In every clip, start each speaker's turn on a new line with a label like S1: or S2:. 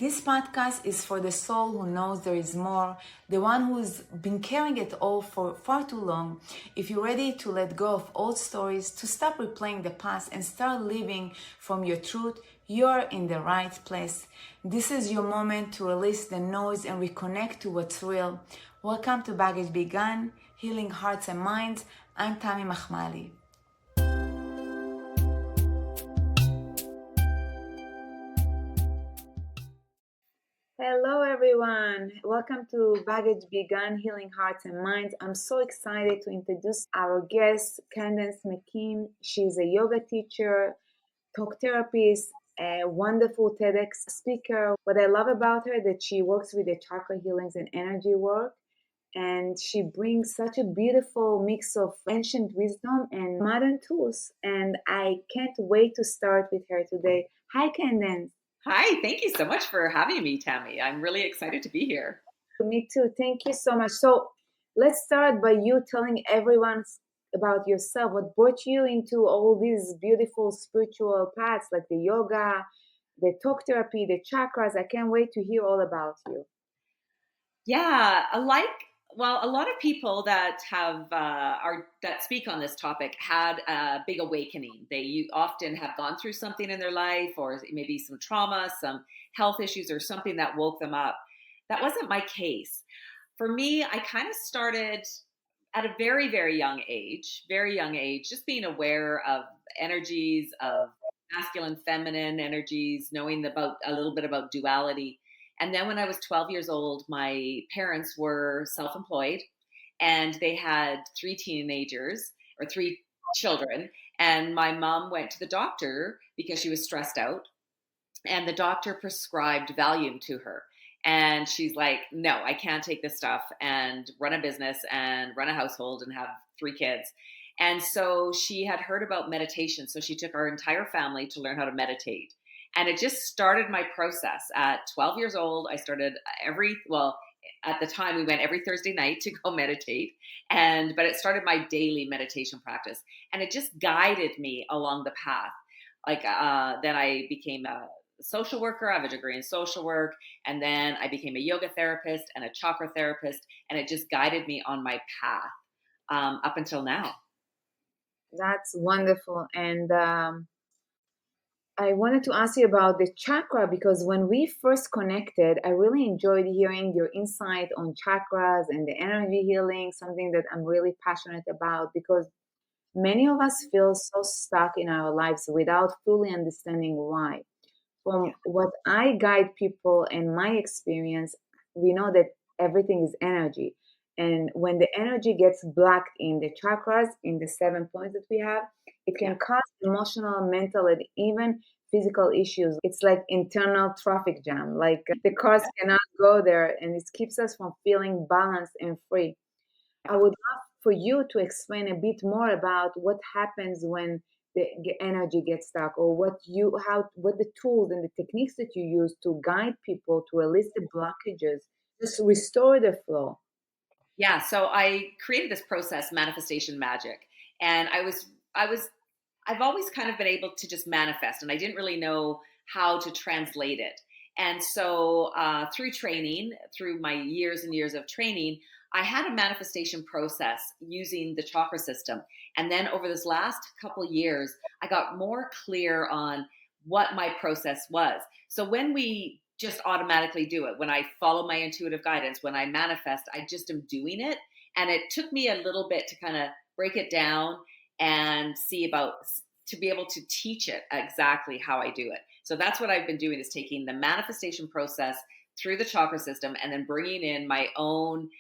S1: This podcast is for the soul who knows there is more, the one who's been carrying it all for far too long. If you're ready to let go of old stories, to stop replaying the past and start living from your truth, you're in the right place. This is your moment to release the noise and reconnect to what's real. Welcome to Baggage Begun, Healing Hearts and Minds. I'm Tammy Mahmali. Hello everyone, welcome to Baggage Begun, Healing Hearts and Minds. I'm so excited to introduce our guest, Candace McKim. She's a yoga teacher, talk therapist, a wonderful TEDx speaker. What I love about her is that she works with the chakra healings and energy work, and she brings such a beautiful mix of ancient wisdom and modern tools. And I can't wait to start with her today. Hi, Candace.
S2: Hi, thank you so much for having me, Tammy. I'm really excited to be here.
S1: Me too. Thank you so much. So let's start by you telling everyone about yourself. What brought you into all these beautiful spiritual paths like the yoga, the talk therapy, the chakras? I can't wait to hear all about you.
S2: Yeah, a lot of people that that speak on this topic had a big awakening. They often have gone through something in their life, or maybe some trauma, some health issues, or something that woke them up. That wasn't my case. For me, I kind of started at a very, very young age, just being aware of energies, of masculine, feminine energies, knowing a little bit about duality. And then when I was 12 years old, my parents were self-employed and they had three children. And my mom went to the doctor because she was stressed out. And the doctor prescribed Valium to her. And she's like, no, I can't take this stuff and run a business and run a household and have three kids. And so she had heard about meditation. So she took our entire family to learn how to meditate. And it just started my process. At 12 years old, I started at the time we went every Thursday night to go meditate. But it started my daily meditation practice. And it just guided me along the path. Then I became a social worker. I have a degree in social work. And then I became a yoga therapist and a chakra therapist. And it just guided me on my path up until now.
S1: That's wonderful. And I wanted to ask you about the chakra because when we first connected, I really enjoyed hearing your insight on chakras and the energy healing, something that I'm really passionate about because many of us feel so stuck in our lives without fully understanding why. From what I guide people and my experience, we know that everything is energy. And when the energy gets blocked in the chakras, in the 7 points that we have, it can cause emotional, mental, and even physical issues. It's like internal traffic jam. Like the cars cannot go there, and it keeps us from feeling balanced and free. I would love for you to explain a bit more about what happens when the energy gets stuck, or what the tools and the techniques that you use to guide people to release the blockages, just restore the flow.
S2: Yeah, so I created this process, manifestation magic, and I've always kind of been able to just manifest, and I didn't really know how to translate it. And so through my years and years of training, I had a manifestation process using the chakra system. And then over this last couple of years, I got more clear on what my process was. So when we just automatically do it, when I follow my intuitive guidance, when I manifest, I just am doing it. And it took me a little bit to kind of break it down and to be able to teach it exactly how I do it. So that's what I've been doing, is taking the manifestation process through the chakra system and then bringing in my own,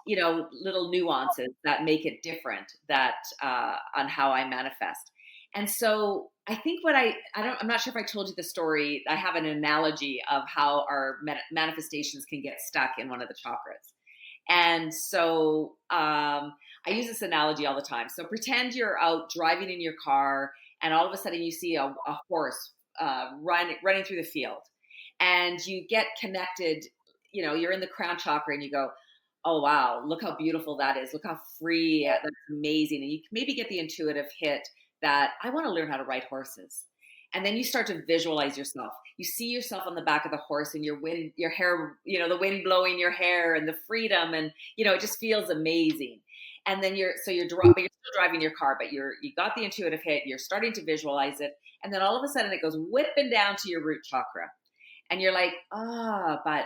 S2: little nuances that make it different on how I manifest. And so I think I'm not sure if I told you the story. I have an analogy of how our manifestations can get stuck in one of the chakras. And so I use this analogy all the time. So pretend you're out driving in your car and all of a sudden you see a horse running through the field, and you get connected, you're in the crown chakra and you go, oh, wow, look how beautiful that is. Look how free, that's amazing. And you maybe get the intuitive hit that I want to learn how to ride horses. And then you start to visualize yourself. You see yourself on the back of the horse and your hair, the wind blowing your hair and the freedom. And, it just feels amazing. And then you're still driving your car, but you got the intuitive hit. You're starting to visualize it. And then all of a sudden it goes whipping down to your root chakra. And you're like, but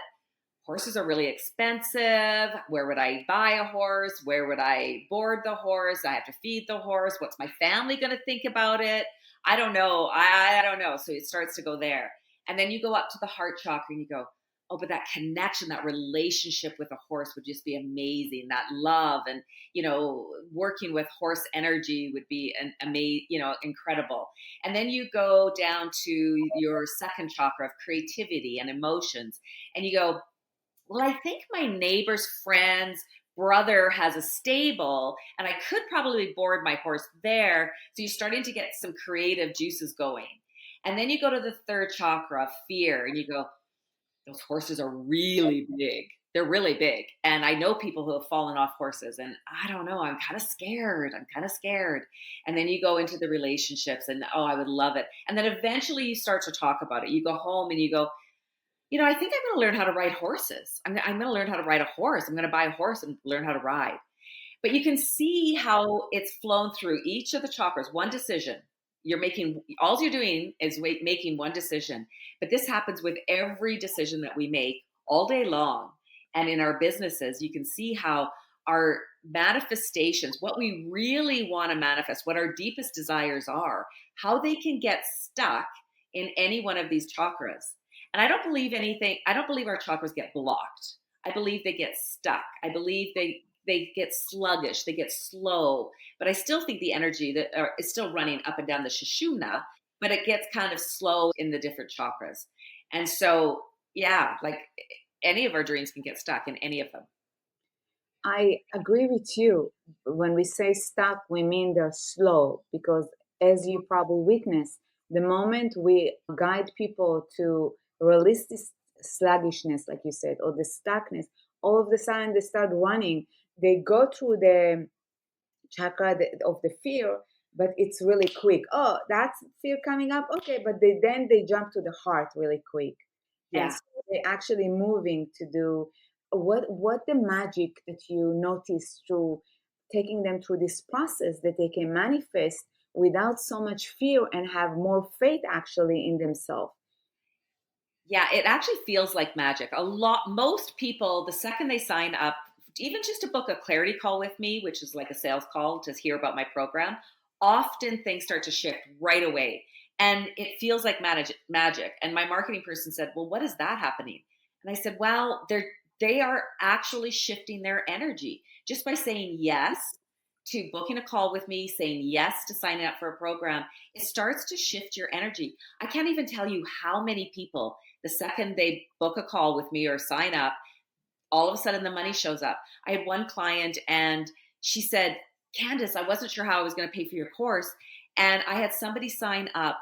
S2: horses are really expensive. Where would I buy a horse? Where would I board the horse? I have to feed the horse. What's my family going to think about it? I don't know. I don't know. So it starts to go there. And then you go up to the heart chakra and you go, oh, but that connection, that relationship with a horse would just be amazing. That love and, working with horse energy would be incredible. And then you go down to your second chakra of creativity and emotions. And you go, well, I think my neighbor's friend's brother has a stable and I could probably board my horse there. So you're starting to get some creative juices going. And then you go to the third chakra, fear, and you go, those horses are really big. They're really big. And I know people who have fallen off horses and I don't know, I'm kind of scared. And then you go into the relationships and, oh, I would love it. And then eventually you start to talk about it. You go home and you go, I think I'm going to learn how to ride horses. I'm going to learn how to ride a horse. I'm going to buy a horse and learn how to ride. But you can see how it's flown through each of the chakras. One decision. All you're doing is making one decision. But this happens with every decision that we make all day long. And in our businesses, you can see how our manifestations, what we really want to manifest, what our deepest desires are, how they can get stuck in any one of these chakras. And I don't believe our chakras get blocked. I believe they get stuck. I believe they get sluggish, they get slow. But I still think the energy is still running up and down the Sushumna, but it gets kind of slow in the different chakras. And so, yeah, like any of our dreams can get stuck in any of them.
S1: I agree with you. When we say stuck, we mean they're slow because, as you probably witnessed, the moment we guide people to release this sluggishness, like you said, or the stuckness, all of a sudden they start running. They go through the chakra of the fear, but it's really quick. Oh, that's fear coming up. Okay, but then they jump to the heart really quick, and
S2: Yeah.
S1: so they're actually moving to do what the magic that you notice through taking them through this process that they can manifest without so much fear and have more faith actually in themselves.
S2: Yeah, it actually feels like magic. Most people, the second they sign up, even just to book a clarity call with me, which is like a sales call to hear about my program, often things start to shift right away. And it feels like magic. And my marketing person said, well, what is that happening? And I said, well, they are actually shifting their energy just by saying yes to booking a call with me, saying yes to signing up for a program. It starts to shift your energy. I can't even tell you how many people, the second they book a call with me or sign up, all of a sudden the money shows up. I had one client and she said, Candace, I wasn't sure how I was going to pay for your course. And I had somebody sign up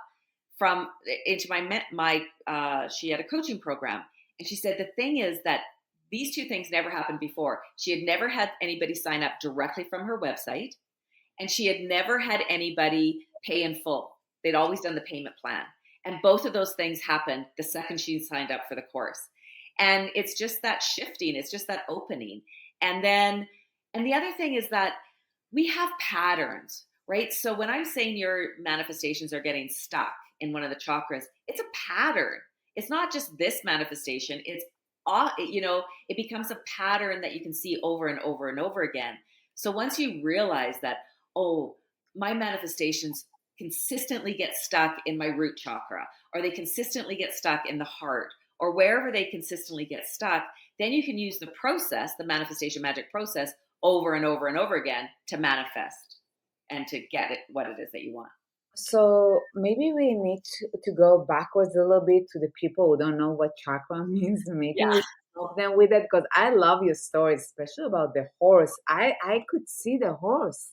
S2: into she had a coaching program. And she said, the thing is that these two things never happened before. She had never had anybody sign up directly from her website. And she had never had anybody pay in full. They'd always done the payment plan. And both of those things happened the second she signed up for the course. And it's just that shifting, it's just that opening. And the other thing is that we have patterns, right? So when I'm saying your manifestations are getting stuck in one of the chakras, it's a pattern. It's not just this manifestation. It becomes a pattern that you can see over and over and over again. So once you realize that, oh, my manifestations consistently get stuck in my root chakra, or they consistently get stuck in the heart, or wherever they consistently get stuck, then you can use the process, the manifestation magic process, over and over and over again to manifest and to get it what it is that you want.
S1: So maybe we need to go backwards a little bit to the people who don't know what chakra means. Maybe
S2: Yeah.
S1: we help them with it because I love your story, especially about the horse. I could see the horse,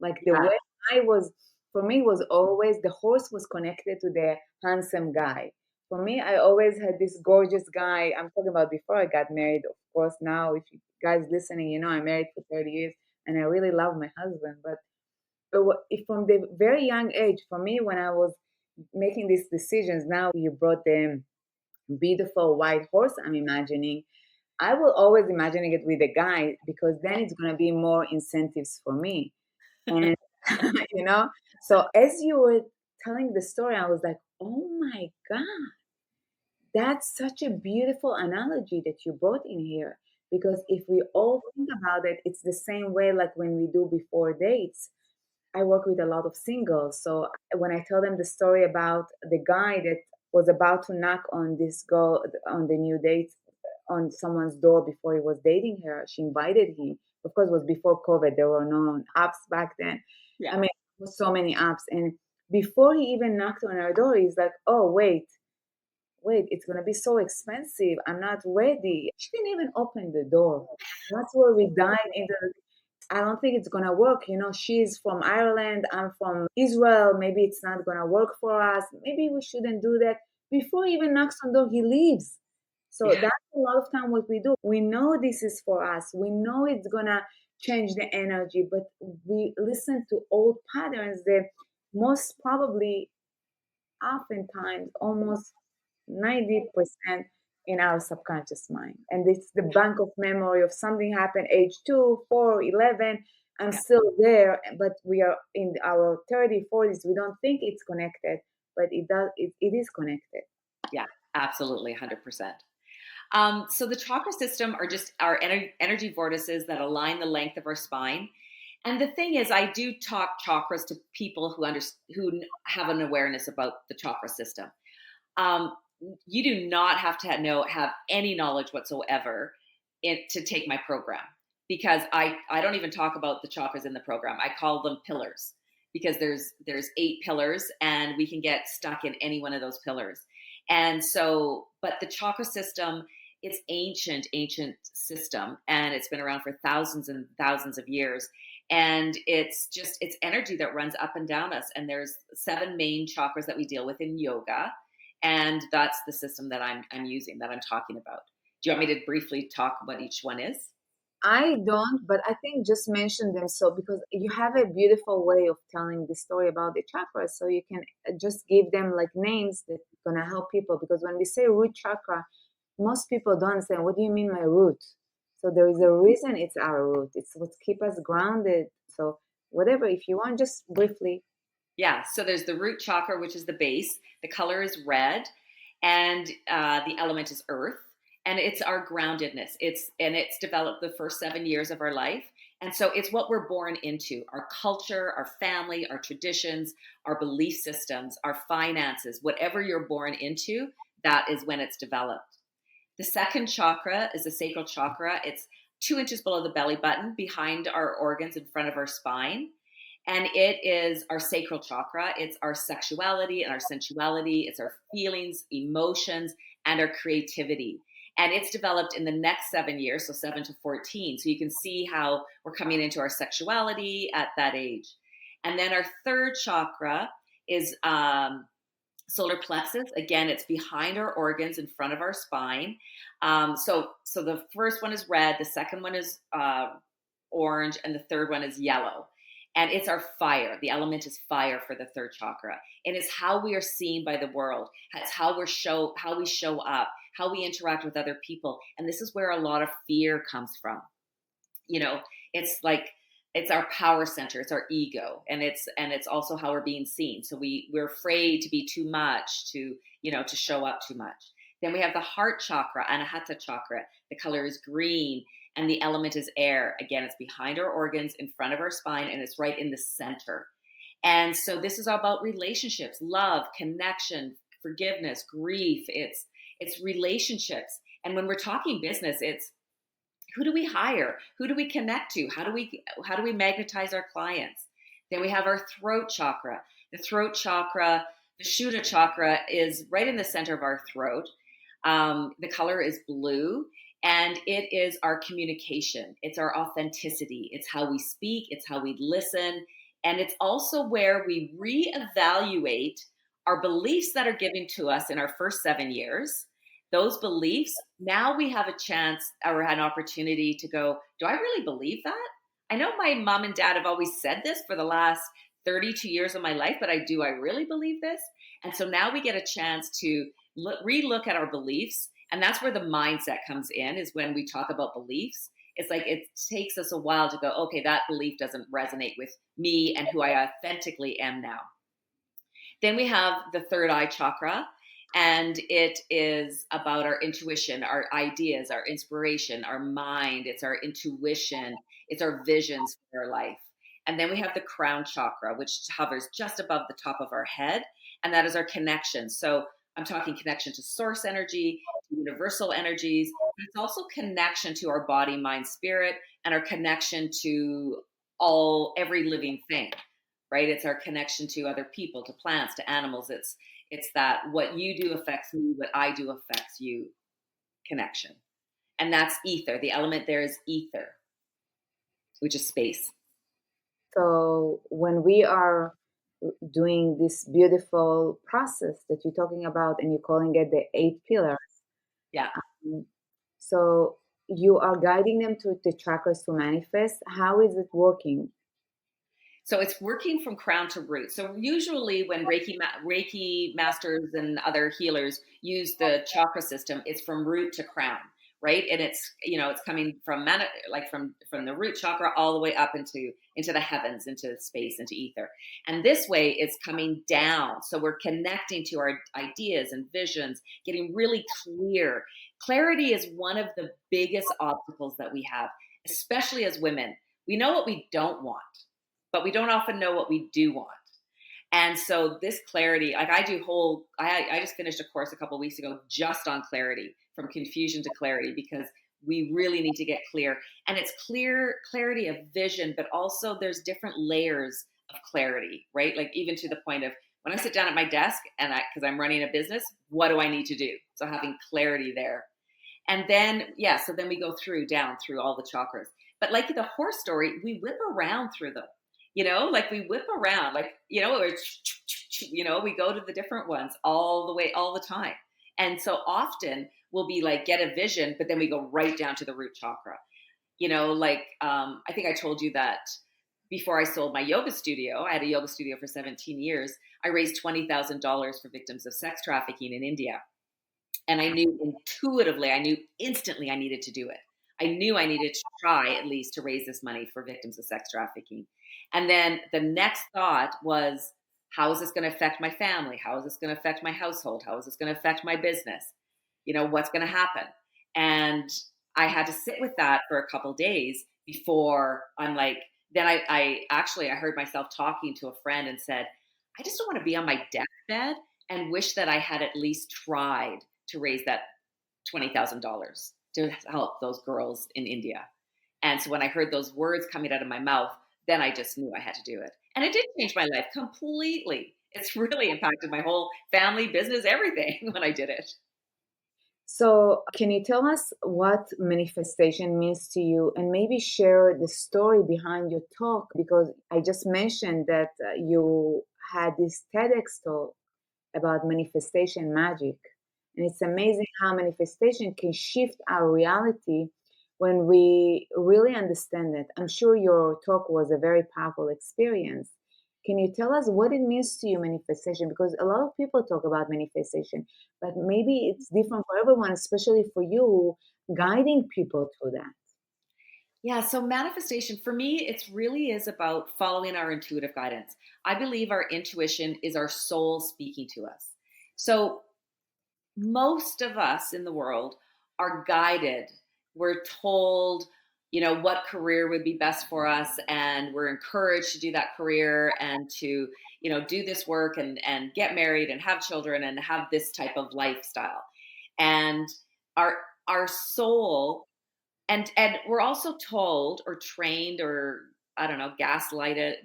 S1: like the
S2: Yeah.
S1: way for me was always the horse was connected to the handsome guy. For me, I always had this gorgeous guy. I'm talking about before I got married. Of course, now if you guys listening, I'm married for 30 years and I really love my husband, but from the very young age, for me, when I was making these decisions. Now you brought the beautiful white horse, I'm imagining. I will always imagining it with a guy because then it's going to be more incentives for me. And, you know, so as you were telling the story, I was like, oh my God, that's such a beautiful analogy that you brought in here. Because if we all think about it, it's the same way like when we do before dates. I work with a lot of singles. So when I tell them the story about the guy that was about to knock on this girl on the new date on someone's door before he was dating her, she invited him. Of course, it was before COVID. There were no apps back then.
S2: Yeah.
S1: I mean, there were so many apps. And before he even knocked on her door, he's like, oh, wait, it's going to be so expensive. I'm not ready. She didn't even open the door. That's where we dive into I don't think it's gonna work. You know, she's from Ireland, I'm from Israel. Maybe it's not gonna work for us. Maybe we shouldn't do that. Before he even knocks on the door, he leaves. So
S2: Yeah.
S1: that's a lot of time what we do. We know this is for us. We know it's gonna change the energy, but we listen to old patterns that most probably oftentimes almost 90% in our subconscious mind. And it's the bank of memory of something happened age 2, 4, 11. I'm
S2: Yeah.
S1: still there, but we are in our 30s, 40s. We don't think it's connected, but it is connected.
S2: Yeah, absolutely, 100%. So the chakra system are just our energy vortices that align the length of our spine. And the thing is, I do talk chakras to people who have an awareness about the chakra system. Um, you do not have to have any knowledge whatsoever to take my program, because I don't even talk about the chakras in the program. I call them pillars, because there's 8 pillars and we can get stuck in any one of those pillars. And so, but the chakra system, it's ancient system, and it's been around for thousands and thousands of years. And it's energy that runs up and down us. And there's 7 main chakras that we deal with in yoga, and that's the system that I'm using, that I'm talking about. Do you want me to briefly talk what each one is?
S1: I don't, but I think just mention them so because you have a beautiful way of telling the story about the chakras, so you can just give them like names that gonna help people. Because when we say root chakra, most people don't understand what do you mean my root. So there is a reason it's our root. It's what keep us grounded. So whatever, if you want, just briefly.
S2: Yeah, so there's the root chakra, which is the base. The color is red, and the element is earth, and it's our groundedness. It's developed the first 7 years of our life, and so it's what we're born into: our culture, our family, our traditions, our belief systems, our finances. Whatever you're born into, that is when it's developed. The second chakra is the sacral chakra. It's 2 inches below the belly button, behind our organs, in front of our spine. And it is our sacral chakra. It's our sexuality and our sensuality. It's our feelings, emotions, and our creativity. And it's developed in the next 7 years, so 7 to 14. So you can see how we're coming into our sexuality at that age. And then our third chakra is solar plexus. Again, it's behind our organs, in front of our spine. So the first one is red, the second one is orange, and the third one is yellow. And it's our fire. The element is fire for the third chakra. And it's how we are seen by the world. It's how we show up, how we interact with other people. And this is where a lot of fear comes from. You know, it's like it's our power center, it's our ego, and it's also how we're being seen. So we're afraid to be too much, to show up too much. Then we have the heart chakra, anahata chakra. The color is green, and the element is air. Again, it's behind our organs, in front of our spine, and it's right in the center. And so this is all about relationships, love, connection, forgiveness, grief. It's relationships. And when we're talking business, it's who do we hire? Who do we connect to? How do we magnetize our clients? Then we have our throat chakra. The throat chakra, the Shuddha chakra, is right in the center of our throat. The color is blue, and it is our communication. It's our authenticity. It's how we speak. It's how we listen. And it's also where we reevaluate our beliefs that are given to us in our first 7 years. Those beliefs, now we have a chance or an opportunity to go, do I really believe that? I know my mom and dad have always said this for the last 32 years of my life, but do I really believe this? And so now we get a chance to relook at our beliefs. And that's where the mindset comes in, is when we talk about beliefs. It's like it takes us a while to go, okay, that belief doesn't resonate with me and who I authentically am now. Then we have the third eye chakra, and it is about our intuition, our ideas, our inspiration, our mind. It's our intuition, it's our visions for our life. And then we have the crown chakra, which hovers just above the top of our head, and that is our connection. So I'm talking connection to source energy, to universal energies. It's also connection to our body, mind, spirit, and our connection to every living thing, right? It's our connection to other people, to plants, to animals. It's that what you do affects me, what I do affects you connection. And that's ether. The element there is ether, which is space.
S1: So when we are doing this beautiful process that you're talking about, and you're calling it the 8 pillars,
S2: Yeah.
S1: So you are guiding them to the chakras to manifest. How is it working?
S2: So it's working from crown to root. So usually when Reiki masters and other healers use the chakra system, it's from root to crown, right? And it's, it's coming from from the root chakra all the way up into the heavens, into space, into ether. And this way it's coming down. So we're connecting to our ideas and visions, getting really clear. Clarity is one of the biggest obstacles that we have, especially as women. We know what we don't want, but we don't often know what we do want. And so this clarity, like I just finished a course a couple of weeks ago just on clarity, from confusion to clarity, because we really need to get clear. And it's clarity of vision, but also there's different layers of clarity, right? Like even to the point of when I sit down at my desk and because I'm running a business, what do I need to do? So having clarity there. And then, so then we go down through all the chakras. But like the horse story, we whip around through them. Like we whip around, like, we go to the different ones all the time. And so often we'll be like, get a vision, but then we go right down to the root chakra. I think I told you that before I sold my yoga studio, I had a yoga studio for 17 years. I raised $20,000 for victims of sex trafficking in India. And I knew instantly I needed to do it. I knew I needed to try at least to raise this money for victims of sex trafficking. And then the next thought was, how is this going to affect my family? How is this going to affect my household? How is this going to affect my business? What's going to happen? And I had to sit with that for a couple of days before I'm like, then I heard myself talking to a friend and said, I just don't want to be on my deathbed and wish that I had at least tried to raise that $20,000 to help those girls in India. And so when I heard those words coming out of my mouth, then I just knew I had to do it. And it did change my life completely. It's really impacted my whole family, business, everything when I did it.
S1: So can you tell us what manifestation means to you, and maybe share the story behind your talk? Because I just mentioned that you had this TEDx talk about manifestation magic. And it's amazing how manifestation can shift our reality when we really understand it. I'm sure your talk was a very powerful experience. Can you tell us what it means to you, manifestation? Because a lot of people talk about manifestation, but maybe it's different for everyone, especially for you, guiding people through that.
S2: Yeah, so manifestation for me, it really is about following our intuitive guidance. I believe our intuition is our soul speaking to us. So most of us in the world are guided. We're told, what career would be best for us, and we're encouraged to do that career and to, do this work and get married and have children and have this type of lifestyle. And our soul, and we're also told or trained, or I don't know, gaslit,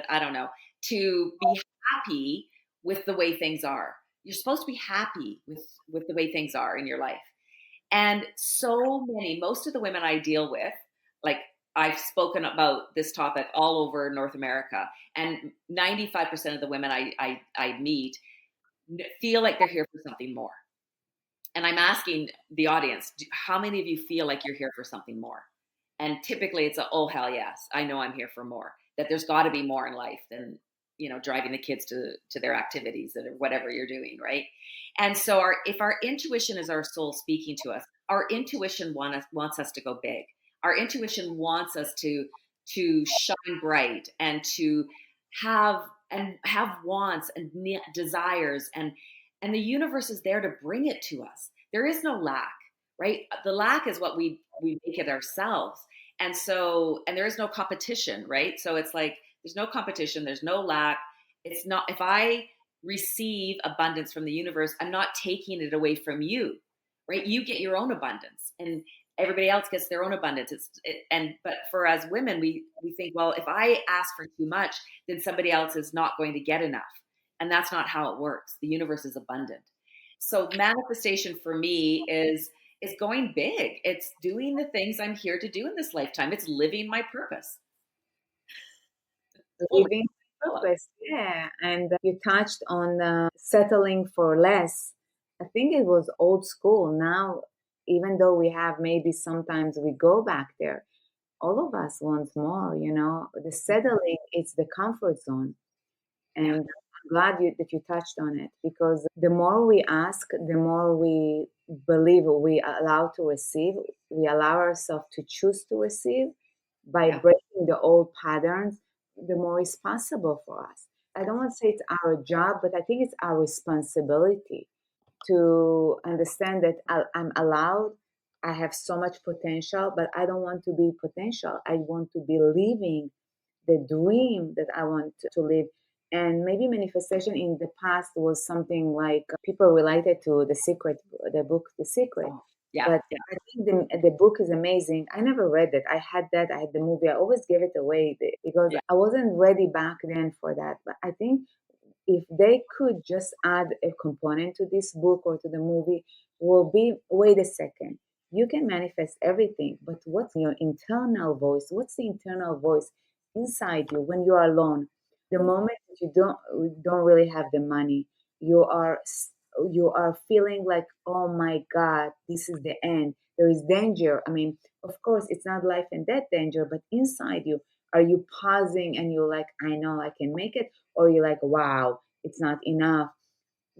S2: I don't know, to be happy with the way things are. You're supposed to be happy with the way things are in your life. And most of the women I deal with, like I've spoken about this topic all over North America, and 95% of the women I meet feel like they're here for something more. And I'm asking the audience, how many of you feel like you're here for something more? And typically it's oh, hell yes, I know I'm here for more, that there's got to be more in life than driving the kids to their activities or whatever you're doing, right? And so if our intuition is our soul speaking to us, our intuition wants us to go big. Our intuition wants us to shine bright and to have wants and desires, and the universe is there to bring it to us. There is no lack, right? The lack is what we make it ourselves. And there is no competition, right? So it's like there's no competition, there's no lack. It's not, if I receive abundance from the universe, I'm not taking it away from you, right? You get your own abundance, and everybody else gets their own abundance. But for as women, we think, well, if I ask for too much, then somebody else is not going to get enough. And that's not how it works. The universe is abundant. So manifestation for me is going big. It's doing the things I'm here to do in this lifetime. It's living my purpose.
S1: Living purpose, yeah. And you touched on settling for less. I think it was old school. Now, even though we have, maybe sometimes we go back there, all of us want more, the settling, it's the comfort zone. And I'm glad that you touched on it, because the more we ask, the more we believe we allow to receive. We allow ourselves to choose to receive by breaking the old patterns, the more is possible for us. I don't want to say it's our job, but I think it's our responsibility to understand that I'm allowed. I have so much potential, but I don't want to be potential. I want to be living the dream that I want to live. And maybe manifestation in the past was something like people related to the book, The Secret.
S2: Oh, yeah.
S1: But I think the book is amazing. I never read it. I had the movie. I always gave it away because I wasn't ready back then for that. But I think if they could just add a component to this book or to the movie, will be, wait a second, you can manifest everything, but what's your internal voice? What's the internal voice inside you when you are alone? The moment that you don't really have the money, you are feeling like, oh my God, this is the end. There is danger. I mean, of course, it's not life and death danger, but inside you, are you pausing and you're like, I know I can make it? Or you're like, wow, it's not enough,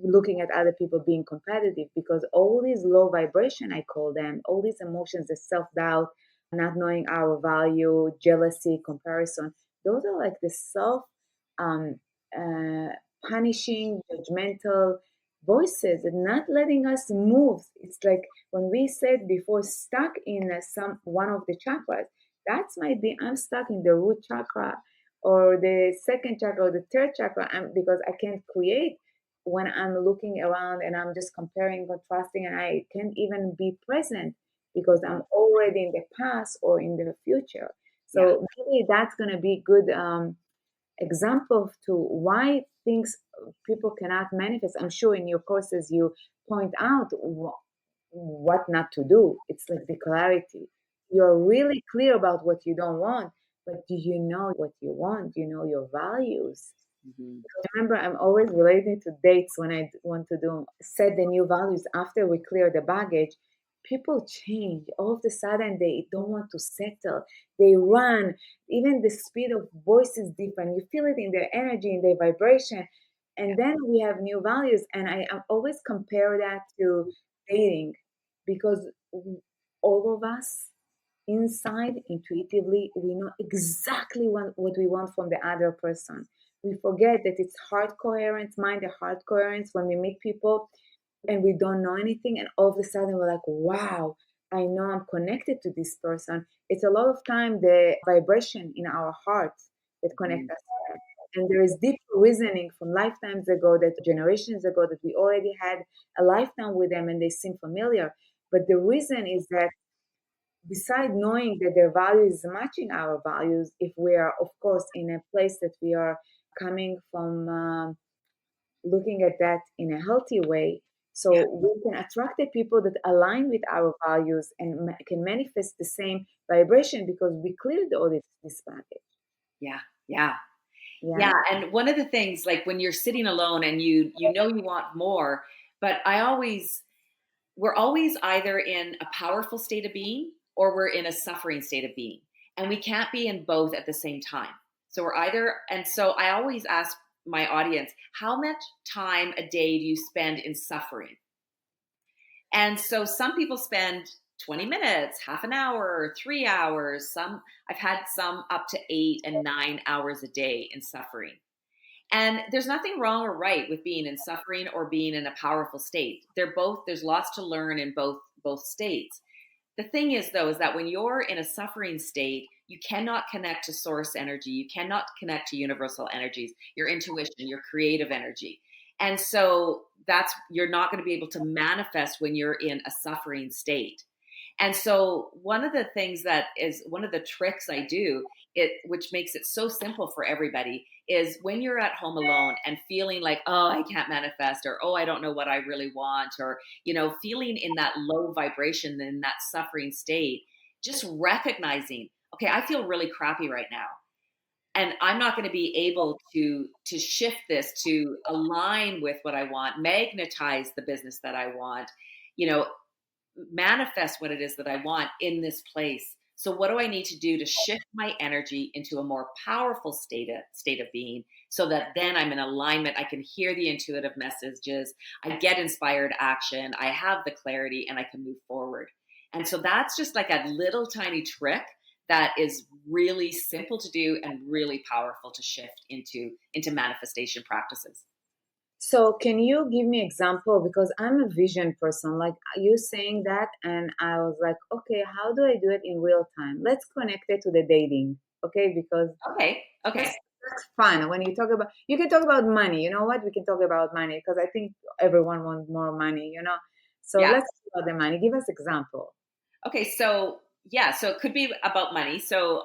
S1: looking at other people being competitive, because all these low vibration, I call them, all these emotions, the self-doubt, not knowing our value, jealousy, comparison, those are like the self um, uh, punishing, judgmental voices and not letting us move. It's like when we said before, stuck in some one of the chakras. That might be I'm stuck in the root chakra or the second chakra or the third chakra, because I can't create when I'm looking around and I'm just comparing, contrasting, and I can't even be present because I'm already in the past or in the future. So maybe that's going to be good example to why things people cannot manifest. I'm sure in your courses you point out what not to do. It's like the clarity. You're really clear about what you don't want, but do you know what you want? Do you know your values?
S2: Mm-hmm.
S1: Remember, I'm always relating to dates when I want to set the new values after we clear the baggage. People change. All of a sudden, they don't want to settle. They run. Even the speed of voice is different. You feel it in their energy, in their vibration. And then we have new values. And I always compare that to dating, because all of us inside, intuitively, we know exactly what we want from the other person. We forget that it's heart coherence, mind and heart coherence when we meet people and we don't know anything, and all of a sudden we're like, wow, I know I'm connected to this person. It's a lot of time the vibration in our hearts that connect us. And there is deep reasoning from lifetimes ago, that generations ago, that we already had a lifetime with them and they seem familiar. But the reason is that beside knowing that their value is matching our values, if we are, of course, in a place that we are coming from, looking at that in a healthy way, so we can attract the people that align with our values and can manifest the same vibration because we cleared all this baggage.
S2: Yeah. And one of the things, like when you're sitting alone and you want more, but we're always either in a powerful state of being or we're in a suffering state of being. And we can't be in both at the same time. So we're either, and so I always ask my audience, how much time a day do you spend in suffering? And so some people spend 20 minutes, half an hour, 3 hours. I've had some up to 8 and 9 hours a day in suffering. And there's nothing wrong or right with being in suffering or being in a powerful state. There's lots to learn in both states. The thing is, though, is that when you're in a suffering state, you cannot connect to source energy. You cannot connect to universal energies, your intuition, your creative energy. And so you're not going to be able to manifest when you're in a suffering state. And so one of the things that is one of the tricks I do, which makes it so simple for everybody, is when you're at home alone and feeling like, oh, I can't manifest, or, oh, I don't know what I really want, or, feeling in that low vibration, in that suffering state, just recognizing, okay, I feel really crappy right now. And I'm not going to be able to shift this to align with what I want, magnetize the business that I want, manifest what it is that I want in this place. So what do I need to do to shift my energy into a more powerful state of being, so that then I'm in alignment, I can hear the intuitive messages, I get inspired action, I have the clarity, and I can move forward. And so that's just like a little tiny trick that is really simple to do and really powerful to shift into manifestation practices.
S1: So can you give me example? Because I'm a vision person, like you saying that, and I was like, okay, how do I do it in real time? Let's connect it to the dating, okay? Because
S2: Okay.
S1: that's fun. When you can talk about money. You know what? We can talk about money because I think everyone wants more money. So
S2: Yeah.
S1: let's talk about the money. Give us example.
S2: Okay. So it could be about money. So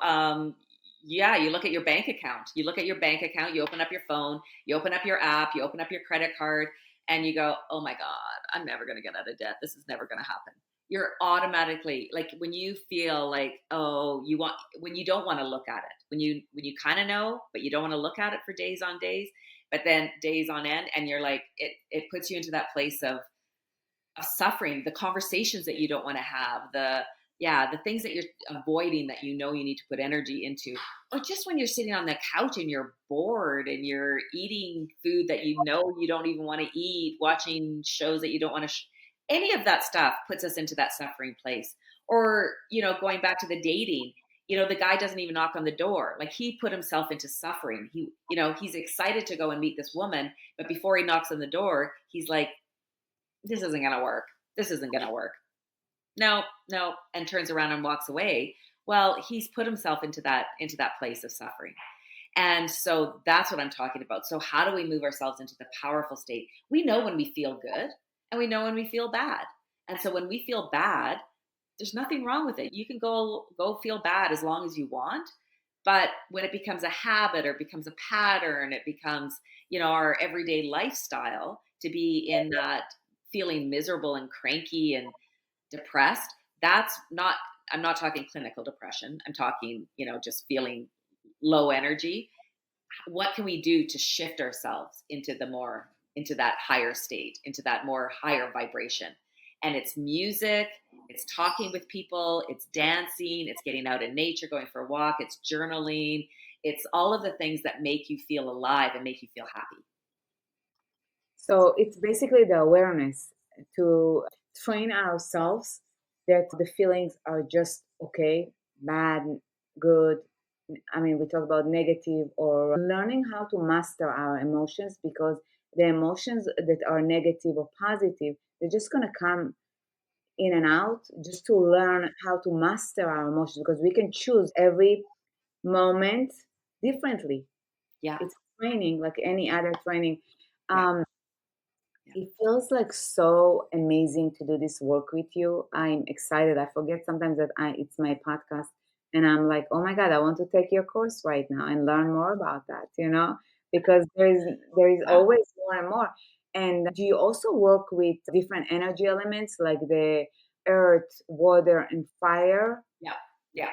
S2: you look at your bank account. You look at your bank account. You open up your phone. You open up your app. You open up your credit card, and you go, "Oh my God, I'm never going to get out of debt. This is never going to happen." You're automatically, like, when you feel like, when you don't want to look at it, when you kind of know, but you don't want to look at it for days on days, but then days on end, and you're like, it puts you into that place of suffering, the conversations that you don't want to have, the things that you're avoiding that you need to put energy into, or just when you're sitting on the couch and you're bored and you're eating food that you don't even want to eat, watching shows that you don't want to any of that stuff puts us into that suffering place. Or going back to the dating, the guy doesn't even knock on the door, like he put himself into suffering. He's excited to go and meet this woman, but before he knocks on the door, he's like, this isn't going to work. This isn't going to work. No, and turns around and walks away. Well, he's put himself into that place of suffering. And so that's what I'm talking about. So how do we move ourselves into the powerful state? We know when we feel good and we know when we feel bad. And so when we feel bad, there's nothing wrong with it. You can go feel bad as long as you want. But when it becomes a habit or becomes a pattern, it becomes, our everyday lifestyle to be in that feeling miserable and cranky and depressed. I'm not talking clinical depression. I'm talking, just feeling low energy. What can we do to shift ourselves into that higher state, into that more higher vibration? And it's music, it's talking with people, it's dancing, it's getting out in nature, going for a walk, it's journaling, it's all of the things that make you feel alive and make you feel happy.
S1: So it's basically the awareness to train ourselves that the feelings are just okay, bad, good. I mean, we talk about negative, or learning how to master our emotions, because the emotions that are negative or positive, they're just going to come in and out, just to learn how to master our emotions, because we can choose every moment differently.
S2: Yeah.
S1: It's training like any other training.
S2: Yeah.
S1: It feels like so amazing to do this work with you. I'm excited. I forget sometimes that it's my podcast, and I'm like, oh my God, I want to take your course right now and learn more about that, because there is always more and more. And do you also work with different energy elements like the earth, water, and fire?
S2: Yeah.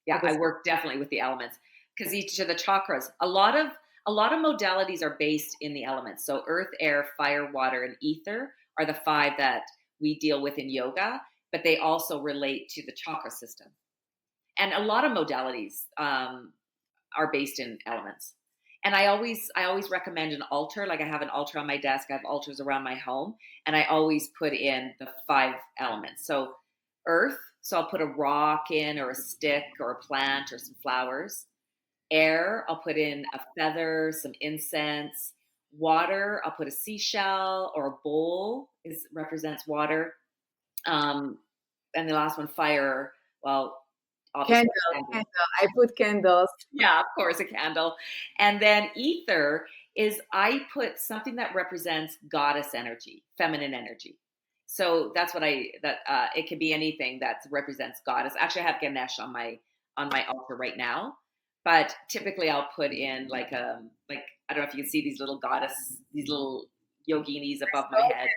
S1: Okay.
S2: I work definitely with the elements, because each of the chakras, a lot of modalities are based in the elements. So earth, air, fire, water, and ether are the 5 that we deal with in yoga, but they also relate to the chakra system. And a lot of modalities are based in elements. And I always recommend an altar. Like I have an altar on my desk. I have altars around my home, and I always put in the 5 elements. So earth, so I'll put a rock in, or a stick, or a plant, or some flowers. Air, I'll put in a feather, some incense. Water, I'll put a seashell or a bowl, represents water. And the last one, fire. Well, obviously,
S1: Candle. I put candles.
S2: yeah, of course, a candle. And then ether is, I put something that represents goddess energy, feminine energy. So that's what it could be anything that represents goddess. Actually, I have Ganesh on my altar right now, but typically I'll put in like I don't know if you can see these little yoginis above my head.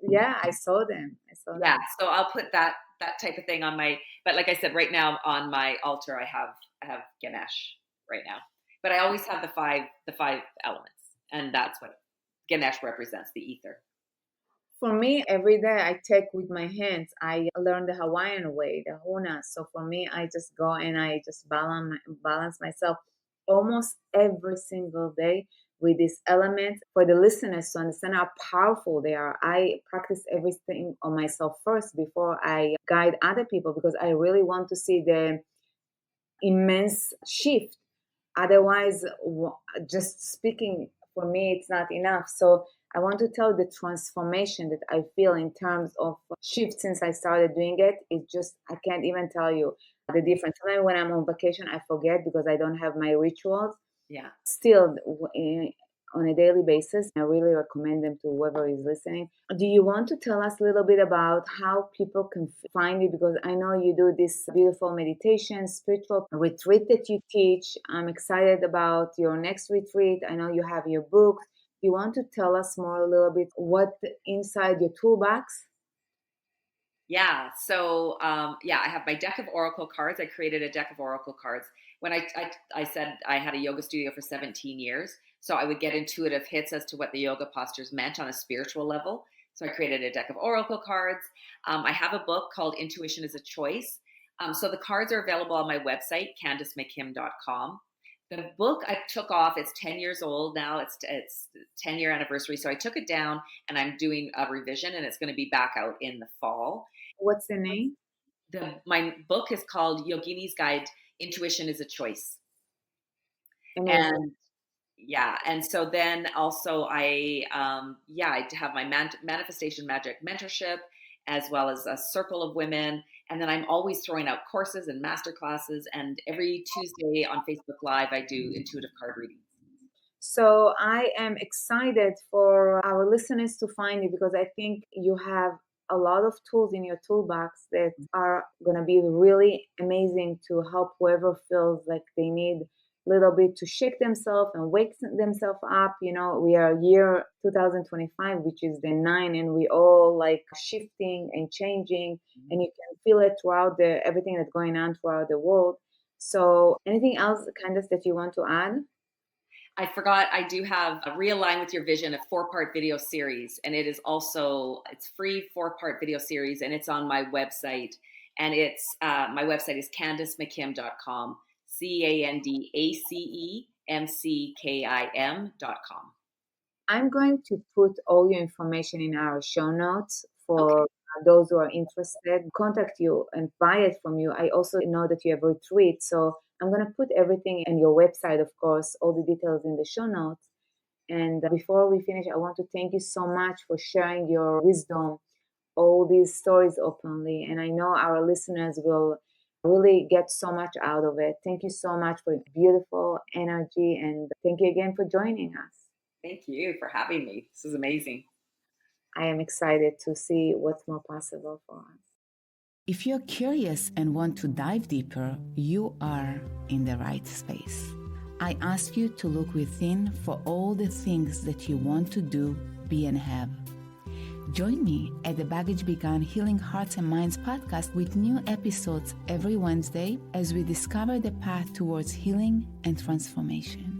S1: Yeah, I saw them.
S2: Yeah, so I'll put that type of thing on my. But like I said, right now on my altar, I have Ganesh right now. But I always have the five elements, and that's what Ganesh represents, the ether.
S1: For me, every day I take with my hands. I learn the Hawaiian way, the Huna. So for me, I just go and I just balance myself almost every single day with these elements. For the listeners to understand how powerful they are, I practice everything on myself first before I guide other people, because I really want to see the immense shift. Otherwise, just speaking for me, it's not enough. So I want to tell the transformation that I feel in terms of shift since I started doing it. It's just, I can't even tell you the difference. Sometimes when I'm on vacation, I forget because I don't have my rituals.
S2: Yeah.
S1: Still, on a daily basis, I really recommend them to whoever is listening. Do you want to tell us a little bit about how people can find you? Because I know you do this beautiful meditation, spiritual retreat that you teach. I'm excited about your next retreat. I know you have your books. Do you want to tell us more a little bit what inside your toolbox?
S2: Yeah. So, I have my deck of oracle cards. I created a deck of oracle cards when I said I had a yoga studio for 17 years. So I would get intuitive hits as to what the yoga postures meant on a spiritual level. So I created a deck of oracle cards. I have a book called Intuition is a Choice. So the cards are available on my website, CandaceMcKim.com. The book I took off, it's 10 years old now. It's 10-year anniversary. So I took it down and I'm doing a revision, and it's going to be back out in the fall.
S1: What's the name?
S2: My book is called Yogini's Guide, Intuition is a Choice.
S1: Amazing.
S2: And so then also I have my manifestation magic mentorship, as well as a circle of women. And then I'm always throwing out courses and master classes. And every Tuesday on Facebook Live, I do intuitive card readings.
S1: So I am excited for our listeners to find you, because I think you have a lot of tools in your toolbox that are going to be really amazing to help whoever feels like they need a little bit to shake themselves and wake themselves up. You know, we are year 2025, which is the 9, and we all like shifting and changing, and you can feel it throughout everything that's going on throughout the world. So anything else, Candace, that you want to add?
S2: I forgot, I do have a Realign with Your Vision, a 4-part video series. And it's free 4-part video series, and it's on my website. And my website is CandaceMcKim.com, CandaceMcKim.com.
S1: I'm going to put all your information in our show notes for those who are interested. Contact you and buy it from you. I also know that you have a retreat, so I'm going to put everything in your website, of course, all the details in the show notes. And before we finish, I want to thank you so much for sharing your wisdom, all these stories openly. And I know our listeners will really get so much out of it. Thank you so much for your beautiful energy. And thank you again for joining us.
S2: Thank you for having me. This is amazing.
S1: I am excited to see what's more possible for us.
S3: If you're curious and want to dive deeper, you are in the right space. I ask you to look within for all the things that you want to do, be, and have. Join me at the Baggage Begun Healing Hearts and Minds podcast with new episodes every Wednesday as we discover the path towards healing and transformation.